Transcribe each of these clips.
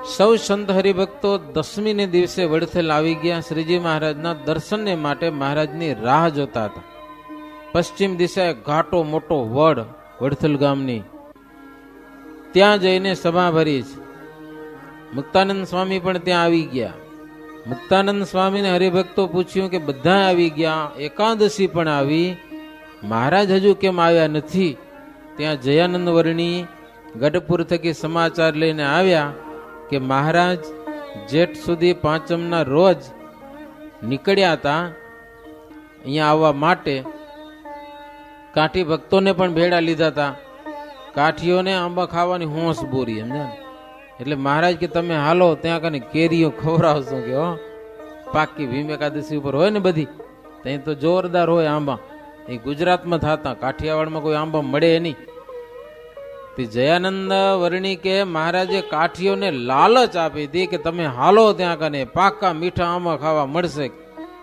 સૌ સંત હરિભક્તો 10મીને દિવસે વડથલ આવી ગયા. શ્રીજી મહારાજના દર્શનને માટે મહારાજની રાહ જોતા હતા. પશ્ચિમ દિશાએ ઘાટો મોટો વડથલ ગામની, ત્યાં જઈને સભા ભરી છે. મુક્તાનંદ સ્વામી પણ ત્યાં આવી ગયા. મુક્તાનંદ સ્વામીને હરિભક્તો પૂછ્યું કે બધા આવી ગયા, એકાદશી પણ આવી, મહારાજ હજુ કેમ આવ્યા નથી? ત્યાં જયાનંદ વર્ણી ગઢપુર થકી સમાચાર લઈને આવ્યા કે મહારાજ જેઠ સુધી પાંચમના રોજ નીકળ્યા હતા અહીંયા આવવા માટે. કાઠી ભક્તોને પણ ભેળા લીધા હતા. કાઠીઓને આંબા ખાવાની હોંશ બોરી, સમજ્યા? એટલે મહારાજ કે તમે હાલો ત્યાં કને કેરીઓ ખવડાવશો કે હો, પાકી ભીમ એકાદશી ઉપર હોય ને બધી, ત્યાં તો જોરદાર હોય આંબા. એ ગુજરાતમાં થતા, કાઠિયાવાડમાં કોઈ આંબા મળે નહીં. જયાનંદ વર્ણી કે મહારાજે કાઠીઓને લાલચ આપી હતી કે તમે હાલો ત્યાં કને પાકા મીઠા આંબા ખાવા મળશે.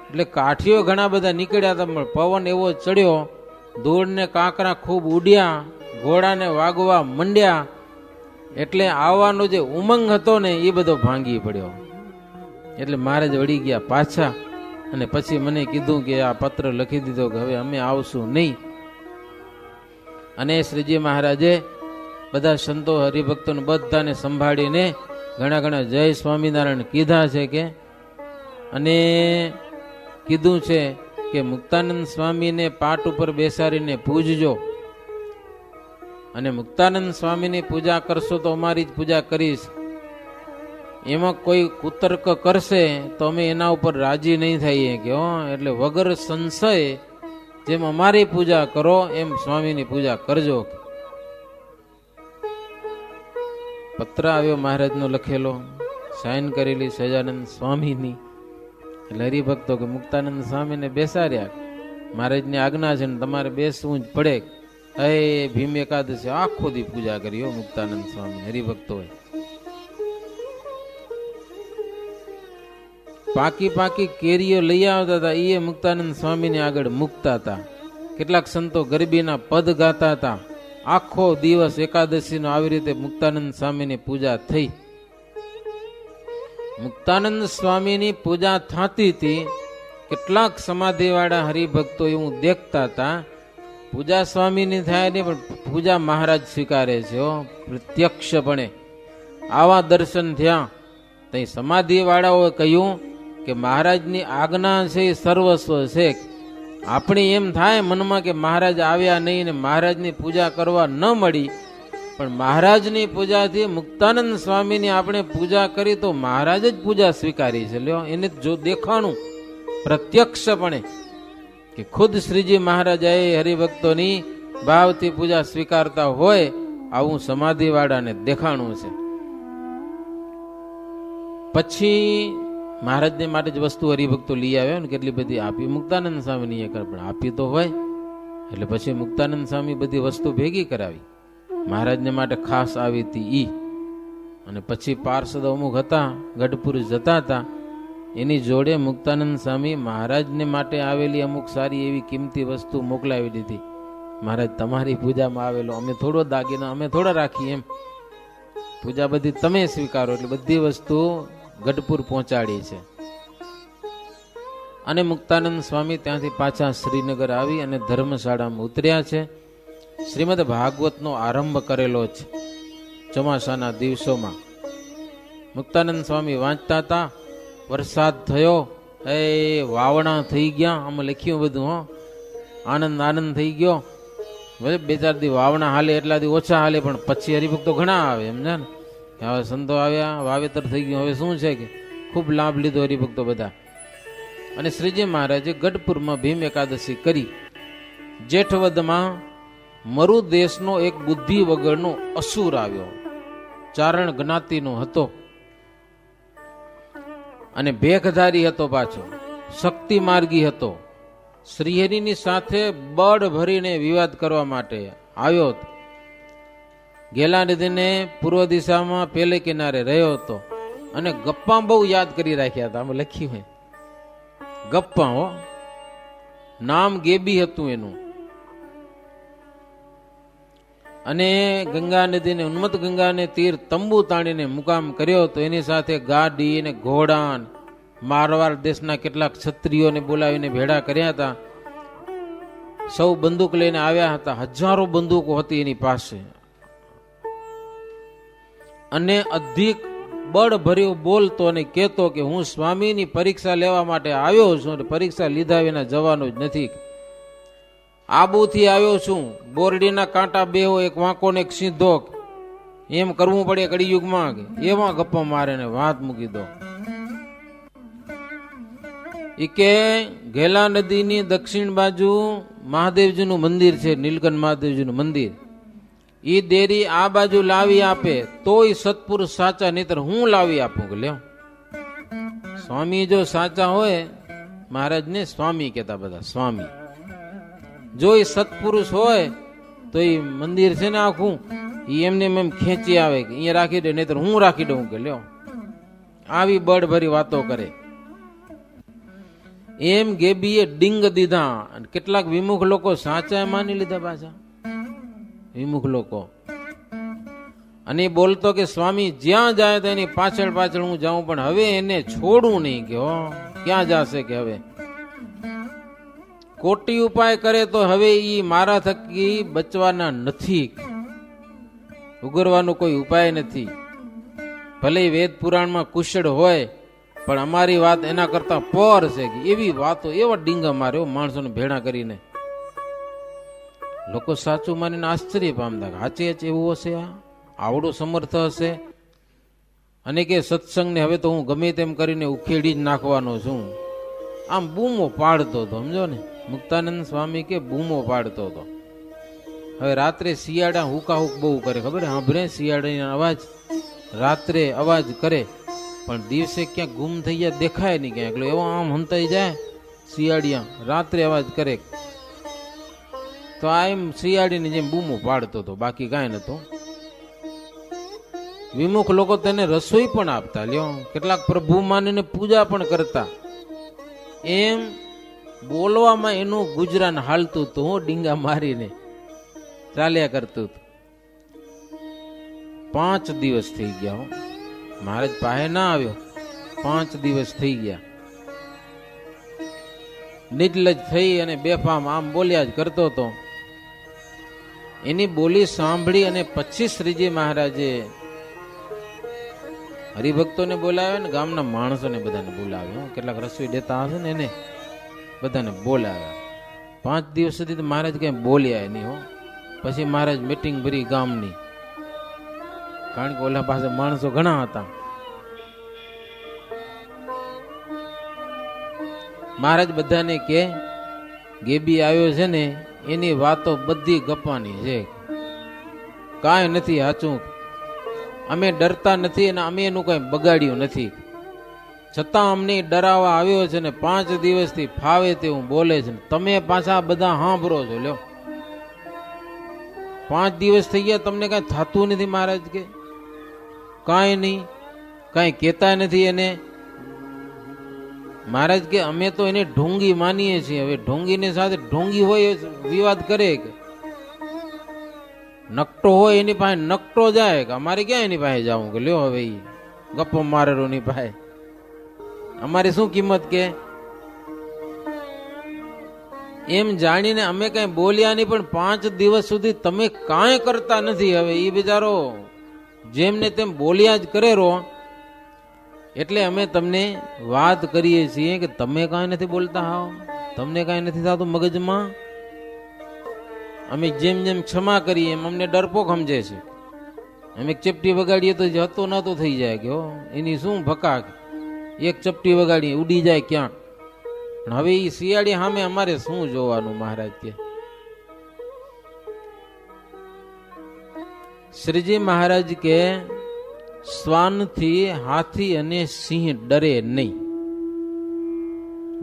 એટલે કાઠીઓ ઘણા બધા નીકળ્યા હતા, પણ પવન એવો ચડ્યો, ધૂળ ને કાંકરા ખૂબ ઉડ્યા, ઘોડાને વાગવા મંડ્યા, એટલે આવવાનો જે ઉમંગ હતો ને એ બધો ભાંગી પડ્યો. એટલે મહારાજ વળી ગયા પાછા, અને પછી મને કીધું કે આ પત્ર લખી દીધો કે હવે અમે આવશું નહીં. અને શ્રીજી મહારાજે બધા સંતો હરિભક્તોને બધાને સંભાળીને ઘણા જય સ્વામિનારાયણ કીધા છે કે, અને કીધું છે કે મુક્તાનંદ સ્વામીને પાટ ઉપર બેસાડીને પૂજજો, અને મુક્તાનંદ સ્વામીની પૂજા કરશો તો અમારી જ પૂજા કરીશ. એમાં કોઈ કુતર્ક કરશે તો અમે એના ઉપર રાજી નહીં થઈએ કે હો, એટલે વગર સંશય જેમ અમારી પૂજા કરો એમ સ્વામીની પૂજા કરજો. પત્ર આવ્યો મહારાજનો લખેલો, સાઇન કરેલી સહજાનંદ સ્વામીની. એટલે હરિભક્તો કે મુક્તાનંદ સ્વામીને બેસાડ્યા, મહારાજની આજ્ઞા છે ને તમારે બેસવું જ પડે. હે ભીમ એકાદશી આખો દી પૂજા કરી હો મુક્તાનંદ સ્વામી હરિભક્તોએ. પાકી કેરીઓ લઈ આવતા હતા, એ મુક્તાનંદ સ્વામીને આગળ મૂકતા હતા. કેટલાક સંતો ગરબીના પદ ગાતા હતા. આખો દિવસ એકાદશીનો આવી રીતે મુક્તાનંદ સ્વામીની પૂજા થઈ. મુક્તાનંદ સ્વામીની પૂજા થતી હતી. કેટલાક સમાધિવાળા હરિભક્તો એવું દેખતા હતા, પૂજા સ્વામીની થાય નહીં પણ પૂજા મહારાજ સ્વીકારે છે પ્રત્યક્ષપણે. આવા દર્શન થયા. તઈ સમાધિવાળાઓએ કહ્યું કે મહારાજની આજ્ઞા છે એ સર્વસ્વ છે. આપણે એમ થાય મનમાં કે મહારાજ આવ્યા નહીં ને મહારાજની પૂજા કરવા ન મળી, પણ મહારાજની પૂજાથી મુક્તાનંદ સ્વામીની આપણે પૂજા કરી તો મહારાજ જ પૂજા સ્વીકારી છે. લ્યો, એને જો દેખાણું પ્રત્યક્ષપણે કે ખુદ શ્રીજી મહારાજાએ હરિભક્તોની ભાવથી પૂજા સ્વીકારતા હોય, આવું સમાધિવાળાને દેખાણું છે. પછી મહારાજને માટે જ વસ્તુ હરિભક્તો લઈ આવ્યા ને, કેટલી બધી આપી મુક્તાનંદ સ્વામીની, પણ આપી તો હોય. એટલે પછી મુક્તાનંદ સ્વામી બધી વસ્તુ ભેગી કરાવી, મહારાજને માટે ખાસ આવી હતી ઈ. અને પછી પાર્ષદ અમુક હતા, ગઢપુર જતા હતા, એની જોડે મુક્તાનંદ સ્વામી મહારાજને માટે આવેલી અમુક સારી એવી કિંમતી વસ્તુ મોકલાવી દીધી. મહારાજ તમારી પૂજામાં આવેલો, અમે થોડો દાગીના અમે થોડા રાખીએ, એમ પૂજા બધી તમે સ્વીકારો. એટલે બધી વસ્તુ ગઢપુર પહોંચાડી છે. અને મુક્તાનંદ સ્વામી ત્યાંથી પાછા શ્રીનગર આવી અને ધર્મશાળામાં ઉતર્યા છે. શ્રીમદ ભાગવતનો આરંભ કરેલો છે ચોમાસાના દિવસોમાં. મુક્તાનંદ સ્વામી વાંચતા હતા, વરસાદ થયો, એ વાવણા થઈ ગયા, આમાં લખ્યું બધું. હો, આનંદ થઈ ગયો. બે ચાર દી વાવણા હાલે, એટલા દી ઓછા હાલે, પણ પછી હરિભક્તો ઘણા આવે, સમજ્યા ને? હવે સંતો આવ્યા, વાવેતર થઈ ગયું, હવે શું છે કે ખૂબ લાભ લીધો હરિભક્તો બધા. અને શ્રીજી મહારાજે ગઢપુરમાં ભીમ એકાદશી કરી. જેઠવદમાં મરુ દેશનો એક બુદ્ધિ વગરનો અસુર આવ્યો, ચારણ જ્ઞાતિનો હતો, અને ભેખધારી હતો, પાછો શક્તિ માર્ગી હતો. શ્રીહરિની સાથે બળ ભરીને વિવાદ કરવા માટે આવ્યો હતો. ગેલા નદીને પૂર્વ દિશામાં પેલે કિનારે રહ્યો હતો, અને ગપ્પા બહુ યાદ કરી રાખ્યા હતા. આમાં લખ્યું હોય ગપ્પા. હો, નામ ગેબી હતું એનું. અને ગંગા નદીને ઉન્મત્ત ગંગાને તીર તંબુ તાણીને મુકામ કર્યો. તો એની સાથે ગાડી અને ઘોડા, મારવાડ દેશના કેટલાક ક્ષત્રિયોને બોલાવીને ભેળા કર્યા હતા. સૌ બંદૂક લઈને આવ્યા હતા. હજારો બંદૂકો હતી એની પાસે. અને અધિક બળ ભર્યો બોલતો અને કહેતો કે હું સ્વામીની પરીક્ષા લેવા માટે આવ્યો છું અને પરીક્ષા લીધા વિના જવાનો જ નથી. આબુથી આવ્યો છું, બોરડીના કાંટા બેહો, એક વાંકો ને એક સીધો, એમ કરવું પડે કળિયુગમાં. એવા ગપ્પા મારે ને વાત મૂકી દો. ઈ કે ઘેલા નદીની દક્ષિણ બાજુ મહાદેવજીનું મંદિર છે, નીલકંઠ મહાદેવજીનું મંદિર. ઈ દેરી આ બાજુ લાવી આપે તોય સત્પુરુષ સાચા, નહીતર હું લાવી આપું. કે લ્યો, સ્વામી જો સાચા હોય, મહારાજને સ્વામી કહેતા બધા, સ્વામી. જો એ સત્પુરુષ હોય તો એ મંદિર છે ને આખું એ એમને એમ ખેંચી આવે કે અહીંયા રાખી દે, નહીતર હું રાખી દઉં. કે લ્યો, આવી બળભરી વાતો કરે. એમ ગેબીએ ડીંગ દીધા. કેટલાક વિમુખ લોકો સાચા માની લીધા પાછા, વિમુખ લોકો. અને બોલતો કે સ્વામી જ્યાં જાય તો એની પાછળ પાછળ હું જાઉં, પણ હવે એને છોડું નહીં. કે હો ક્યાં જશે, કે હવે કોટી ઉપાય કરે તો હવે ઈ મારા થકી બચવાના નથી, ઉગરવાનો કોઈ ઉપાય નથી. ભલે વેદ પુરાણમાં કુશળ હોય, પણ અમારી વાત એના કરતા પર છે. કે એવી વાતો, એવા ડીંગા માર્યો માણસોને ભેળા કરીને. લોકો સાચું માનીને આશ્ચર્ય પામતા, હાચે હાચે એવું હશે, આવડો સમર્થ હશે. અને કે સત્સંગને હવે તો હું ગમે તેમ કરીને ઉખેડી જ નાખવાનો છું. આમ બૂમો પાડતો હતો, સમજો ને. મુક્તાનંદ સ્વામી કે બૂમો પાડતો હતો. હવે રાત્રે શિયાળા હુકાહુક બહુ કરે, ખબર સાંભળે શિયાળાનો અવાજ, રાત્રે અવાજ કરે, પણ દિવસે ક્યાંક ગુમ થઈ જાય, દેખાય નહીં ક્યાંક. એટલે એવો આમ હંતાઈ જાય શિયાળિયા, રાત્રે અવાજ કરે. તો આ એમ શિયાળીની જેમ બૂમો પાડતો હતો, બાકી કાંઈ નતું. વિમુખ લોકો તેને રસોઈ પણ આપતા, લ્યો, કેટલાક પ્રભુ માનીને પૂજા પણ કરતા. એમ બોલવામાં એનું ગુજરાન હાલતું હતું, હું ડીંગા મારીને ચાલ્યા કરતું હતું. 5 દિવસ થઈ ગયા, મહારાજ પાસે ના આવ્યો. 5 દિવસ થઈ ગયા. નિર્લજ થઈ અને બેફામ આમ બોલ્યા જ કરતો હતો. એની બોલી સાંભળી અને પછી શ્રીજી મહારાજે હરિભક્તોને બોલાવ્યા ને ગામના માણસોને બધાને બોલાવ્યા. કેટલાક રસોઈ દેતા હશે ને એને બધાને બોલાવ્યા. 5 દિવસ સુધી તો મહારાજ કઈ બોલ્યા નહીં. હો, પછી મહારાજ મીટિંગ ભરી ગામની, કારણ કે ઓલા પાસે માણસો ઘણા હતા. મહારાજ બધાને કે ગેબી આવ્યો છે ને એની વાતો બધી ગપ્પાની છે, કાંઈ નથી સાચું. અમે ડરતા નથી અને અમે એનું કઈ બગાડ્યું નથી, છતાં અમને ડરાવવા આવ્યો છે ને 5 દિવસથી ફાવે તેવું બોલે છે. તમે પાછા બધા સાંભળો છો. લ્યો, 5 દિવસ થઈ ગયા, તમને કઈ થતું નથી. મહારાજ કે કાંઈ નહીં, કાંઈ કહેતા નથી એને. મહારાજ કે અમે તો એને ઢોંગી માનીએ છીએ. હવે ઢોંગીની સાથે ઢોંગી હોય વિવાદ કરે, કે નકટો હોય એની પાસે નકટો જાય, કે અમારે ક્યાં એની પાસે જવું. કે લ્યો, હવે ગપ્પો મારેલો ની પાસે અમારી શું કિંમત. કે એમ જાણીને અમે કઈ બોલ્યા નહીં, પણ 5 દિવસ સુધી તમે કાંઈ કરતા નથી. હવે એ બિચારો જેમને તેમ બોલ્યા જ કરે રહો. એટલે અમે તમને વાત કરીએ છીએ કે તમે કાંઈ નથી બોલતા, હાવ તમને કાંઈ નથી થતું મગજમાં. અમે જેમ જેમ ક્ષમા કરીએ એમ અમને ડરપોક સમજે છે. અમે ચપટી વગાડીએ તો હતો નતો થઈ જાય. કે એની શું ભકાક, એક ચપટી વગાડીએ ઉડી જાય ક્યાંક. હવે એ શિયાળી સામે અમારે શું જોવાનું. મહારાજ કે શ્રીજી મહારાજ કે શ્વાનથી હાથી અને સિંહ ડરે નહીં.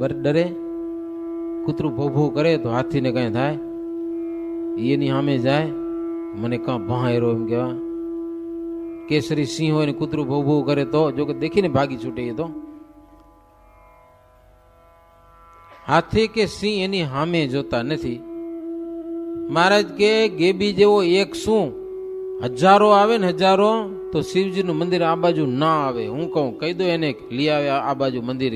ડરે? કૂતરું ભોભો કરે તો હાથીને કઈ થાય? એની સામે જાય, મને કાં ભાંયરો એમ કેવા. કેસરી સિંહ હોય ને કૂતરું ભોભો કરે તો જો કે દેખીને ભાગી છૂટે. તો હાથી કે સિંહ એની સામે જોતા નથી. મહારાજ કે ગેબી જેવો એક શું હજારો આવે ને હજારો, તો શિવજીનું મંદિર આ બાજુ ના આવે. હું કહું કહી દો એને લઈ આવે આ બાજુ મંદિર.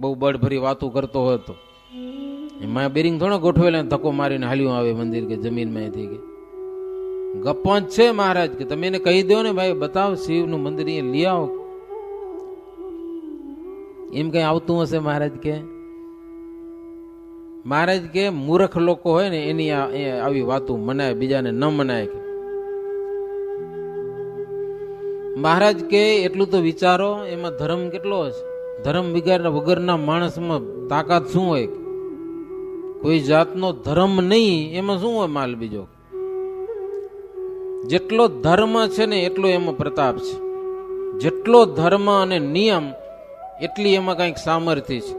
બહુ બળભરી વાતો કરતો હોય તો એમાં બેરિંગ થોડો ગોઠવેલા ધક્કો મારીને હાલ્યું આવે મંદિર કે જમીનમાં થઈ ગઈ. ગપ્પો જ છે મહારાજ કે તમે એને કહી દો ને ભાઈ બતાવો શિવનું મંદિર અહીંયા લઈ આવો. એમ કઈ આવતું હશે મહારાજ કે? મહારાજ કે મૂર્ખ લોકો હોય ને એની આવી વાતો મનાય, બીજાને ન મનાય. મહારાજ કે એટલું તો વિચારો એમાં ધર્મ કેટલો હશે. ધર્મ વગરના માણસમાં તાકાત શું હોય? કોઈ જાતનો ધર્મ નહીં, એમાં શું હોય માલ બીજો? જેટલો ધર્મ છે ને એટલો એમાં પ્રતાપ છે. જેટલો ધર્મ અને નિયમ એટલી એમાં કંઈક સામર્થ્ય છે.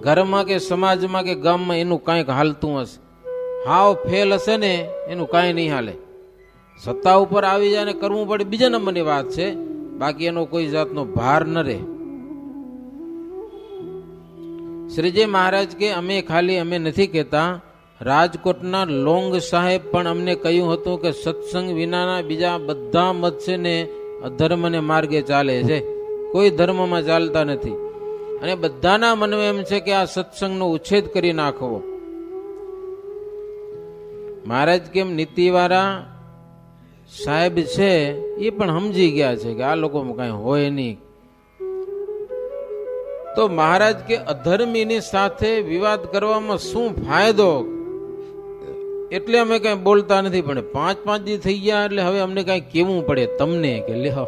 ઘરમાં કે સમાજમાં કે ગામમાં એનું કંઈક હાલતું હશે. હાવ ફેલ હશે ને એનું કાંઈ નહીં હાલે. સત્તા ઉપર આવી જાય ને કરવું પડે બીજા નંબરની વાત છે, બાકી એનો કોઈ જાતનો ભાર ન રહે. શ્રીજી મહારાજ કે અમે નથી કહેતા, રાજકોટના લોંગ સાહેબ પણ અમને કહ્યું હતું કે સત્સંગ વિનાના બીજા બધા મત છે ને અધર્મને માર્ગે ચાલે છે, કોઈ ધર્મમાં ચાલતા નથી. અને બધાના મનમાં એમ છે કે આ સત્સંગનો ઉચ્છેદ કરી નાખવો. મહારાજ કેમ નીતિવાળા સાહેબ છે એ પણ સમજી ગયા છે કે આ લોકોમાં કઈ હોય નહીં. તો મહારાજ કે અધર્મીની સાથે વિવાદ કરવામાં શું ફાયદો, એટલે અમે કઈ બોલતા નથી. પણ 5-5 દી થઈ ગયા એટલે હવે અમને કઈ કેવું પડે તમને કે લ્યો.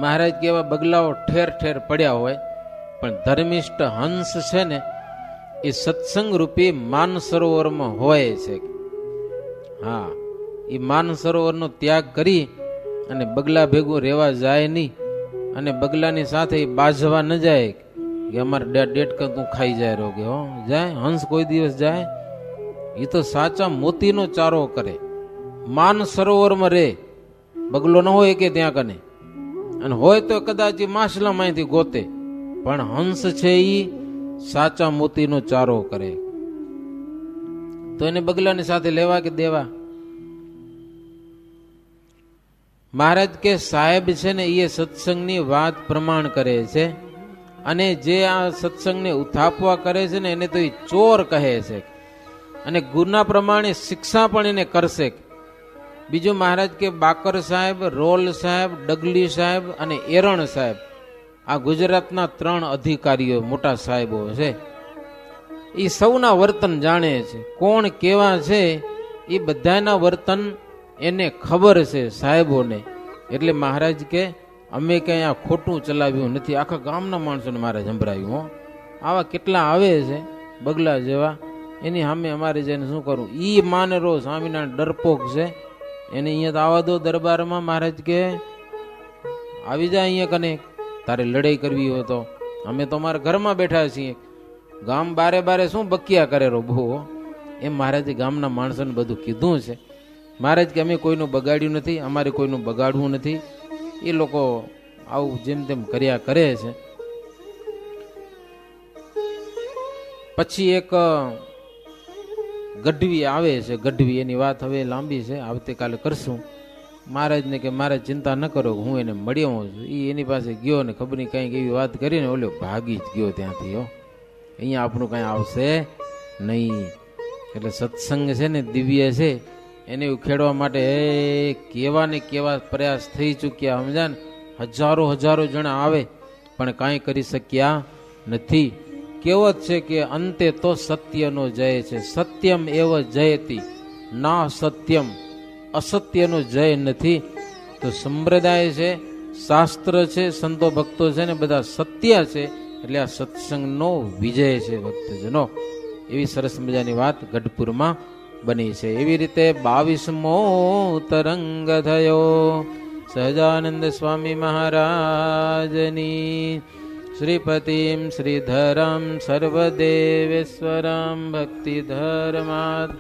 મહારાજ કે એવા બગલાઓ ઠેર ઠેર પડ્યા હોય, પણ ધર્મિષ્ઠ હંસ છે ને એ સત્સંગ રૂપી માન સરોવરમાં હોય છે. હા, એ માન સરોવરનો ત્યાગ કરી અને બગલા ભેગું રહેવા જાય નહીં, અને બગલાની સાથે બાજવા ન જાય કે અમારે ડેટકા તું ખાઈ જાય રોગે. હો જાય હંસ કોઈ દિવસ જાય? એ તો સાચા મોતીનો ચારો કરે, માન સરોવરમાં રહે. બગલો ન હોય કે ત્યાં કને, અને હોય તો કદાચ માછલામાંથી ગોતે, પણ હંસ છે એ સાચા મોતીનો ચારો કરે. તો એને બગલાની સાથે લેવા કે દેવા? મહારાજ કે સાહેબ છે ને એ સત્સંગની વાત પ્રમાણ કરે છે, અને જે આ સત્સંગને ઉથાપવા કરે છે ને એને તો એ ચોર કહે છે, અને ગુના પ્રમાણે શિક્ષા પણ એને કરશે. બીજું મહારાજ કે બાકર સાહેબ, રોલ સાહેબ, ડગલી સાહેબ અને એરણ સાહેબ, આ ગુજરાતના 3 અધિકારીઓ મોટા સાહેબો છે. એ સૌના વર્તન જાણે છે, કોણ કેવા છે એ બધાના વર્તન એને ખબર છે સાહેબોને. એટલે મહારાજ કે અમે કઈ આ ખોટું ચલાવ્યું નથી, આખા ગામના માણસોને મહારાજ સંભળાવ્યું. હો આવા કેટલા આવે છે બગલા જેવા, એની સામે અમારે જઈને શું કરવું? ઈ માને રો સ્વામિનારાયણ ડરપોક છે, એને અહીંયા તો આવવા દો દરબારમાં. મહારાજ કે આવી જાય અહીંયા કને, તારે લડાઈ કરવી હોય તો અમે તો અમારા ઘરમાં બેઠા છીએ, ગામ બારે બારે શું બકિયા કરે રો બહુ. એમ મહારાજે ગામના માણસોને બધું કીધું છે. મહારાજ કે અમે કોઈનું બગાડ્યું નથી, અમારે કોઈનું બગાડવું નથી. એ લોકો આવું જેમ તેમ કર્યા કરે છે. પછી એક ગઢવી આવે છે, ગઢવી, એની વાત હવે લાંબી છે, આવતીકાલે કરશું. મહારાજને કે મહારાજ ચિંતા ન કરો, હું એને મળ્યો છું. એ એની પાસે ગયો ને ખબર નહીં કંઈક એવી વાત કરીને ઓલો ભાગી જ ગયો ત્યાંથી. હો અહીંયા આપણું કાંઈ આવશે નહીં. એટલે સત્સંગ છે ને દિવ્ય છે, એને ઉખેડવા માટે કેવા ને કેવા પ્રયાસ થઈ ચૂક્યા. સમજા ને, હજારો જણા આવે પણ કાંઈ કરી શક્યા નથી. કહેવત છે કે અંતે તો સત્યનો જય છે, સત્યમ એવ જયતી ના સત્યમ, અસત્યનો જય નથી. તો સંપ્રદાય છે, શાસ્ત્ર છે, સંતો ભક્તો છે ને બધા સત્ય છે, એટલે આ સત્સંગનો વિજય છે ભક્તજનો. એવી સરસ મજાની વાત ગઢપુરમાં બની છે. એવી રીતે 22મો તરંગ થયો સહજાનંદ સ્વામી મહારાજની. શ્રીપતિમ શ્રીધરમ સર્વદેવેશ્વરમ ભક્તિધર્માદ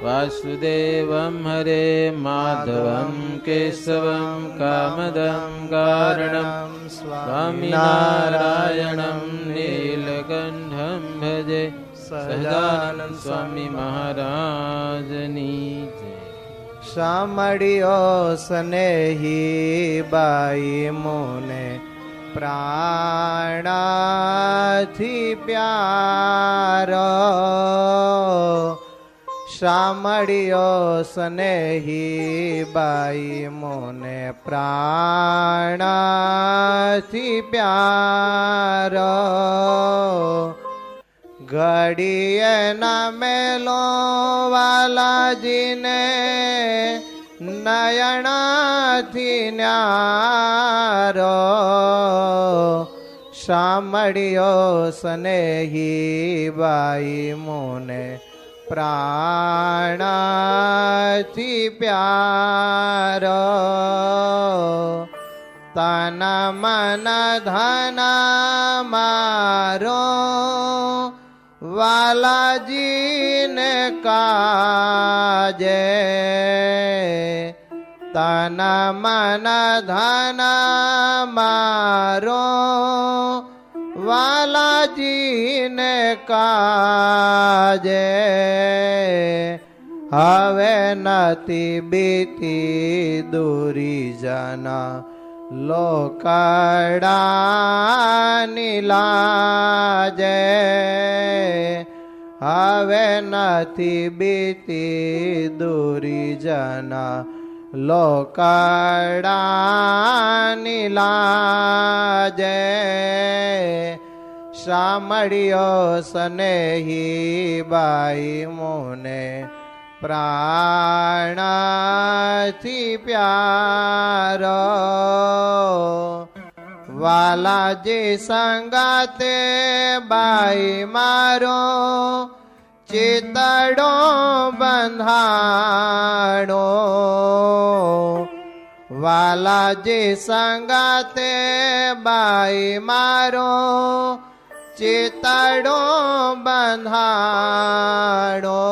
વાસુદેવમ હરે માધવમ કેશવમ કામદમ કારણમ સ્વામિનારાયણમ નીલકંઠમ ભજે સહજાનંદ સ્વામી મહારાજની જય. સાંભળ્યો સ્નેહી બાઈ મોને પ્રાણાથી પ્યારો, સાંભળ્યો સ્નેહી બાઈ મોને પ્રાણાથી પ્યારો, ઘડીએ ના મેલો વાલાજીને નયણાથી ન્યારો, સાંભળ્યો સ્નેહી બાઈ મોને પ્રાણાથી પ્યારો, તન મન ધન મારો વાલાજીને કાજે, તન મન ધન મારો વાલાજીને કાજે, હવે નથી બીતી દૂરી જના લોકડાની લાજે, હવે નથી બીતી દૂરી જના લોકડાની લાજે, સાંભળ્યો સ્નેહી બાઈ મોને પ્રાણાથી પ્યારો, વાલાજી સંગાતે બાઈ મારો ચિતડો બંધાણો, વાલાજી સંગાતે બાઈ મારો ચિતડો બંધાણો,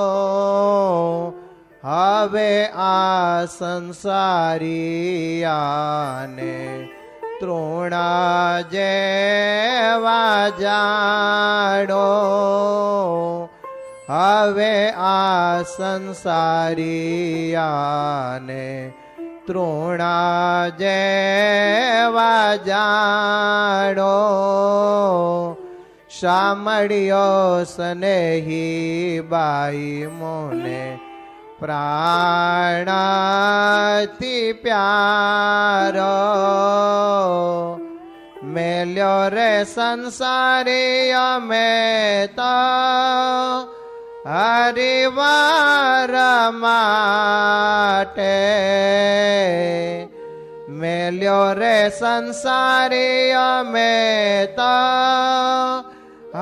હવે આ સંસારિયાને તૃણા જેવા જાણો, હવે આ સંસારિયાને તૃણા જેવા જાણો, સાંભળ્યો સ્નેહી બાઈ મોને પ્રાણાથી પ્યારો, મેલ્યો રે સંસારી અમે તો હરિવાર માટે, મેલ્યો રે સંસારી અમે તો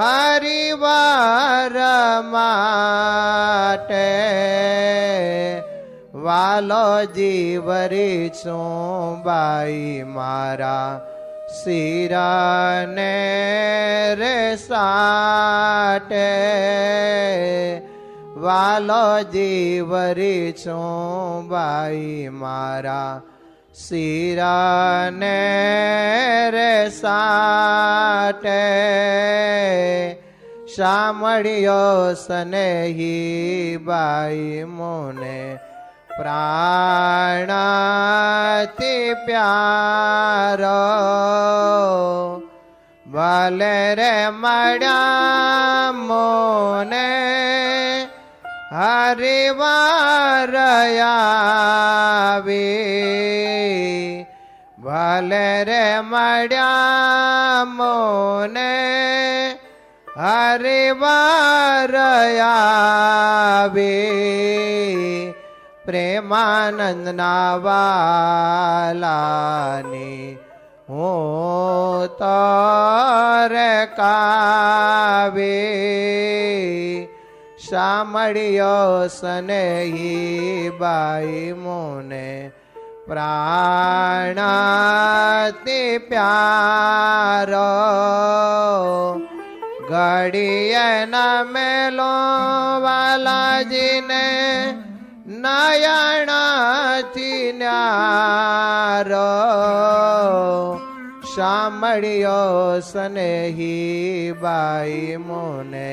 હરિવાર માટે, વાલો જીવરી છું બાઈ મારા શિરને રે સાટે, વાલો જીવરી છું બાઈ મારા શિરને રે સાટે, સાંભળ્યો સ્નેહી બાઈ મોને પ્રાણાથી પ્યારો, ભલે રે મળ્યા મોને હરિવાર આવી, ભલે રે મળ્યા મોને હરિવાર આવી, પ્રેમાનંદના વાલાની હું તો રે કાવી, સાંભળ્યો સ્નેહી બાઈ મોને પ્રાણાથી પ્યારો, ઘડીએ ના મેલો વાલાજીને નયણાથી ન્યારો, સાંભળ્યો સ્નેહી બાઈ મોને